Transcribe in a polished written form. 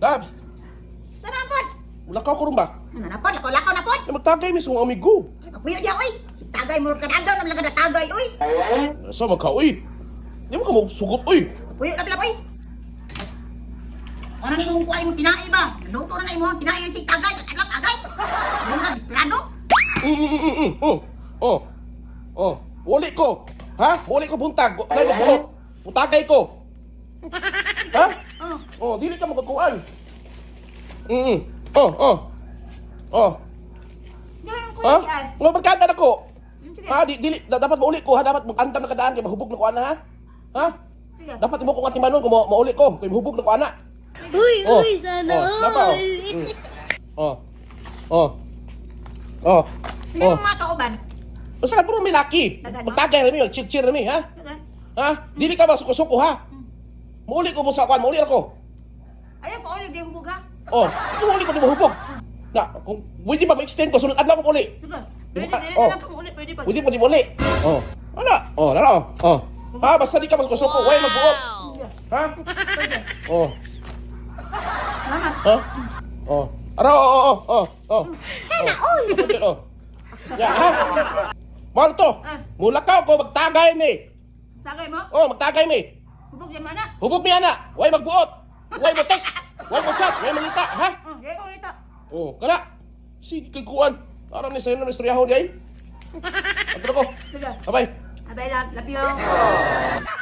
Lab, Sanapod. ulakaw ko rin ba? Nanapod, lakaw na pod. Na magtagay mismo ang amigo. Magpuyo dia oy. Si tagay mo kadadaw na lang tagay oy. So magkaoy. Di mo ka magsugot, oy. Puyo na pala oy. Ano ni kung kuha mo tinai ba? Luto na imo tinai si tagay, kadlaw tagay. Ano na desperado? Wali ko. Ha? Wali ko buntag. Nay magbuot. Utagay ko. Ha? Dili ka magkukuan. Diyan ko Ha? ay. Nga barkada na ko. Sige. Ha? Dili, dapat mauli ko ha. Dapat magandam na kadaan kay mahubog na ko ana ha. Ha? Sige. Dapat imo ko nga timanon kung mauli ko kay mahubog na ko ana. Uy, sana all. Sige mo mga kauban. Basta puro may laki. Magtagay rami, mag-cheer rami ha. Sige. Ha? Dili ka ba suko-suko ha? Mauli ko mo sa kwan, mauli ako. Ayaw pa ulit dia hubog ha. Mauli ko di mahubog. Na, kung pwede ba ma-extend ko, sunod adlaw ko mauli. Sige. Di Pwede, ba- pwede oh. lang kung ulit, pwede pa. Pwede mo di mauli. Wala. Laro. Ha, basta di ka mas suko, way magbuot. Sige. Ha? Pwede. Salamat. Ha? Aro, Sana all. Ya, ha? Mahal to. Mulakaw ko, magtagay ni. Tagay mo? Magtagay mi. Hubog yan mana? Hubog mi ana. Way magbuot. Way mo text. Way mo chat. Way mangita, ha? Diyan ko ulit. Kana. Sige kay kuan. Aram ni sayo na istoryahon di ay. Ato ko. Sige. Bye. Abay, love you.